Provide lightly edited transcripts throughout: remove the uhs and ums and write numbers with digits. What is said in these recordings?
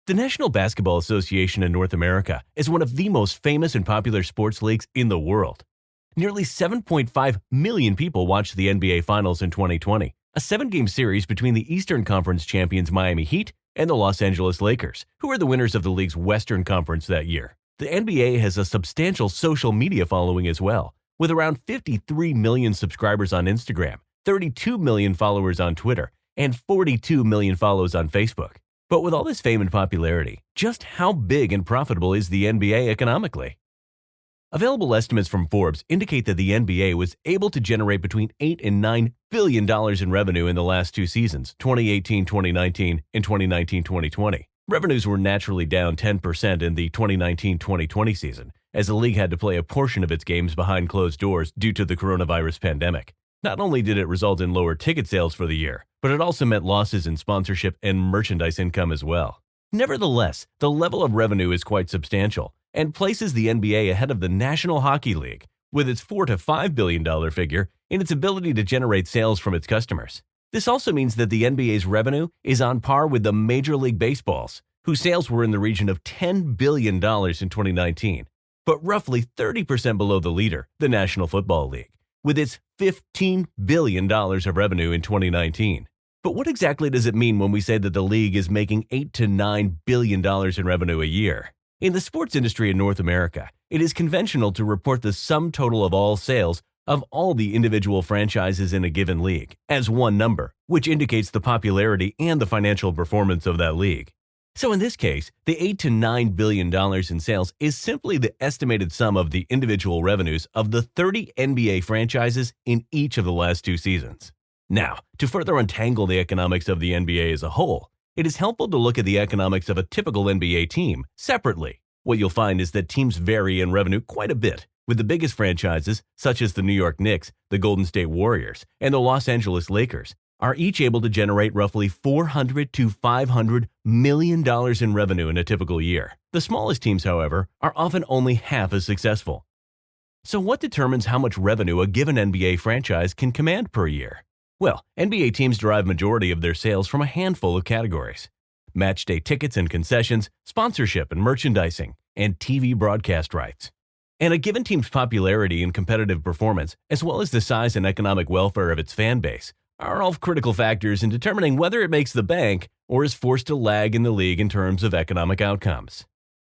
The National Basketball Association in North America is one of the most famous and popular sports leagues in the world. Nearly 7.5 million people watched the NBA Finals in 2020, a 7-game series between the Eastern Conference champions Miami Heat and the Los Angeles Lakers, who were the winners of the league's Western Conference that year. The NBA has a substantial social media following as well, with around 53 million subscribers on Instagram, 32 million followers on Twitter, and 42 million follows on Facebook. But with all this fame and popularity, just how big and profitable is the NBA economically? Available estimates from Forbes indicate that the NBA was able to generate between $8 and $9 billion in revenue in the last two seasons, 2018-2019 and 2019-2020. Revenues were naturally down 10% in the 2019-2020 season, as the league had to play a portion of its games behind closed doors due to the coronavirus pandemic. Not only did it result in lower ticket sales for the year, but it also meant losses in sponsorship and merchandise income as well. Nevertheless, the level of revenue is quite substantial and places the NBA ahead of the National Hockey League, with its $4 to $5 billion figure in its ability to generate sales from its customers. This also means that the NBA's revenue is on par with the Major League Baseball's, whose sales were in the region of $10 billion in 2019, but roughly 30% below the leader, the National Football League, with its $15 billion of revenue in 2019. But what exactly does it mean when we say that the league is making $8 to $9 billion in revenue a year? In the sports industry in North America, it is conventional to report the sum total of all sales of all the individual franchises in a given league as one number, which indicates the popularity and the financial performance of that league. So in this case, the $8 to $9 billion in sales is simply the estimated sum of the individual revenues of the 30 NBA franchises in each of the last two seasons. Now, to further untangle the economics of the NBA as a whole, it is helpful to look at the economics of a typical NBA team separately. What you'll find is that teams vary in revenue quite a bit, with the biggest franchises, such as the New York Knicks, the Golden State Warriors, and the Los Angeles Lakers, are each able to generate roughly $400 to $500 million in revenue in a typical year. The smallest teams, however, are often only half as successful. So what determines how much revenue a given NBA franchise can command per year? Well, NBA teams derive majority of their sales from a handful of categories: match day tickets and concessions, sponsorship and merchandising, and TV broadcast rights. And a given team's popularity and competitive performance, as well as the size and economic welfare of its fan base, are all critical factors in determining whether it makes the bank or is forced to lag in the league in terms of economic outcomes.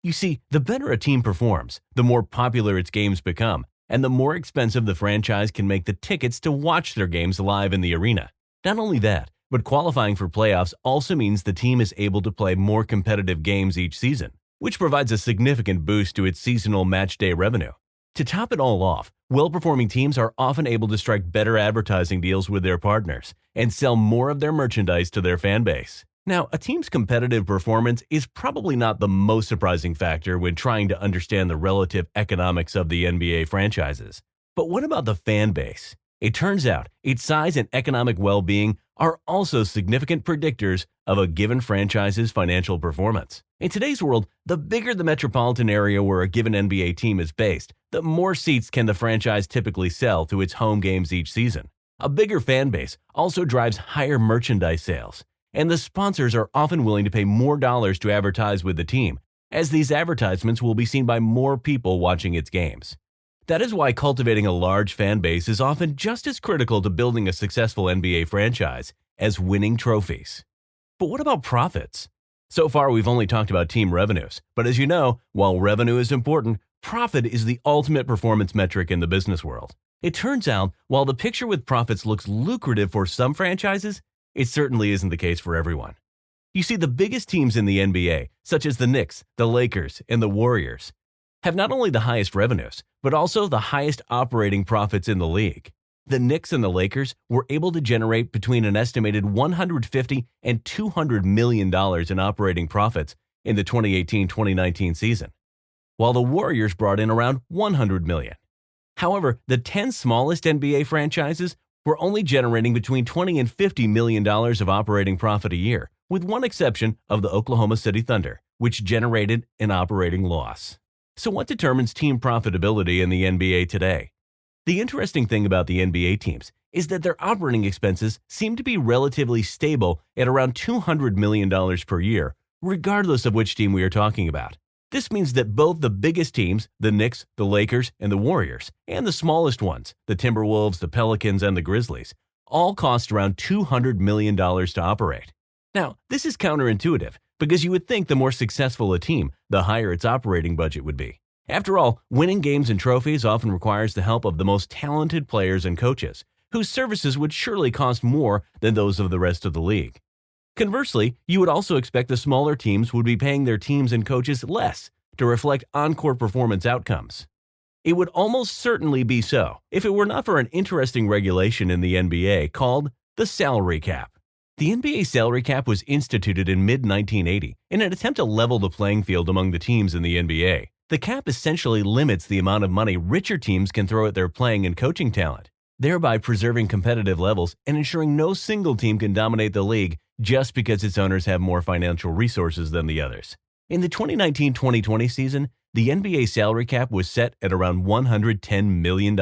You see, the better a team performs, the more popular its games become, and the more expensive the franchise can make the tickets to watch their games live in the arena. Not only that, but qualifying for playoffs also means the team is able to play more competitive games each season, which provides a significant boost to its seasonal match day revenue. To top it all off, well-performing teams are often able to strike better advertising deals with their partners and sell more of their merchandise to their fan base. Now, a team's competitive performance is probably not the most surprising factor when trying to understand the relative economics of the NBA franchises. But what about the fan base? It turns out its size and economic well-being are also significant predictors of a given franchise's financial performance. In today's world, the bigger the metropolitan area where a given NBA team is based, the more seats can the franchise typically sell to its home games each season. A bigger fan base also drives higher merchandise sales, and the sponsors are often willing to pay more dollars to advertise with the team, as these advertisements will be seen by more people watching its games. That is why cultivating a large fan base is often just as critical to building a successful NBA franchise as winning trophies. But what about profits? So far, we've only talked about team revenues, but as you know, while revenue is important, profit is the ultimate performance metric in the business world. It turns out, while the picture with profits looks lucrative for some franchises, it certainly isn't the case for everyone. You see, the biggest teams in the NBA, such as the Knicks, the Lakers, and the Warriors, have not only the highest revenues, but also the highest operating profits in the league. The Knicks and the Lakers were able to generate between an estimated $150 and $200 million in operating profits in the 2018-2019 season, while the Warriors brought in around $100 million. However, the 10 smallest NBA franchises were only generating between $20 and $50 million of operating profit a year, with one exception of the Oklahoma City Thunder, which generated an operating loss. So what determines team profitability in the NBA today? The interesting thing about the NBA teams is that their operating expenses seem to be relatively stable at around $200 million per year, regardless of which team we are talking about. This means that both the biggest teams, the Knicks, the Lakers, and the Warriors, and the smallest ones, the Timberwolves, the Pelicans, and the Grizzlies, all cost around $200 million to operate. Now, this is counterintuitive because you would think the more successful a team, the higher its operating budget would be. After all, winning games and trophies often requires the help of the most talented players and coaches, whose services would surely cost more than those of the rest of the league. Conversely, you would also expect the smaller teams would be paying their teams and coaches less to reflect on-court performance outcomes. It would almost certainly be so if it were not for an interesting regulation in the NBA called the salary cap. The NBA salary cap was instituted in mid-1980 in an attempt to level the playing field among the teams in the NBA. The cap essentially limits the amount of money richer teams can throw at their playing and coaching talent, thereby preserving competitive levels and ensuring no single team can dominate the league just because its owners have more financial resources than the others. In the 2019-2020 season, the NBA salary cap was set at around $110 million.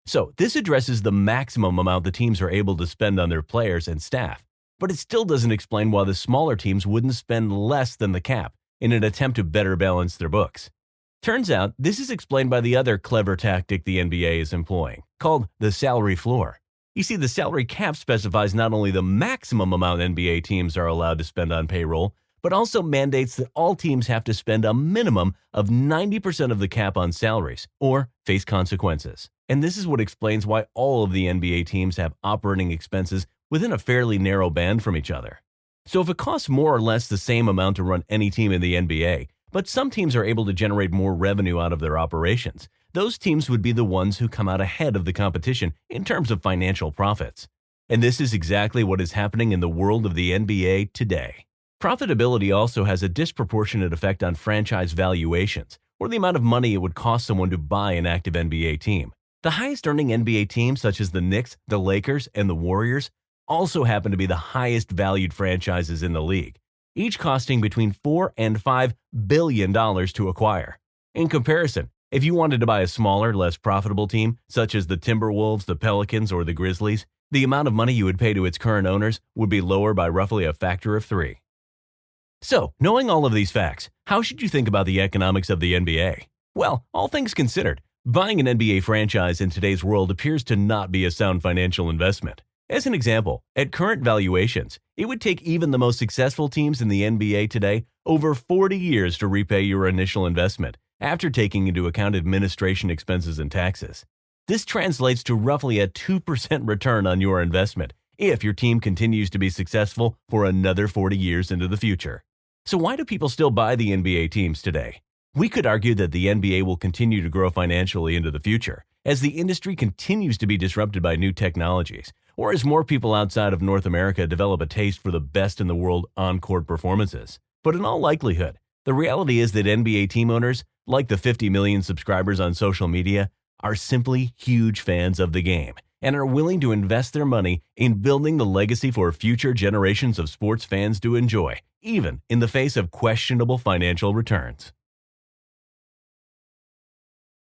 So this addresses the maximum amount the teams are able to spend on their players and staff, but it still doesn't explain why the smaller teams wouldn't spend less than the cap in an attempt to better balance their books. Turns out, this is explained by the other clever tactic the NBA is employing, called the salary floor. You see, the salary cap specifies not only the maximum amount NBA teams are allowed to spend on payroll, but also mandates that all teams have to spend a minimum of 90% of the cap on salaries, or face consequences. And this is what explains why all of the NBA teams have operating expenses within a fairly narrow band from each other. So if it costs more or less the same amount to run any team in the NBA, but some teams are able to generate more revenue out of their operations, those teams would be the ones who come out ahead of the competition in terms of financial profits. And this is exactly what is happening in the world of the NBA today. Profitability also has a disproportionate effect on franchise valuations, or the amount of money it would cost someone to buy an active NBA team. The highest earning NBA teams, such as the Knicks, the Lakers, and the Warriors, also happen to be the highest valued franchises in the league, each costing between $4 and $5 billion to acquire. In comparison, if you wanted to buy a smaller, less profitable team, such as the Timberwolves, the Pelicans, or the Grizzlies, the amount of money you would pay to its current owners would be lower by roughly a factor of 3. So, knowing all of these facts, how should you think about the economics of the NBA? Well, all things considered, buying an NBA franchise in today's world appears to not be a sound financial investment. As an example, at current valuations, it would take even the most successful teams in the NBA today over 40 years to repay your initial investment, after taking into account administration expenses and taxes. This translates to roughly a 2% return on your investment if your team continues to be successful for another 40 years into the future. So why do people still buy the NBA teams today? We could argue that the NBA will continue to grow financially into the future as the industry continues to be disrupted by new technologies, or as more people outside of North America develop a taste for the best in the world on-court performances. But in all likelihood, the reality is that NBA team owners, like the 50 million subscribers on social media, are simply huge fans of the game and are willing to invest their money in building the legacy for future generations of sports fans to enjoy, even in the face of questionable financial returns.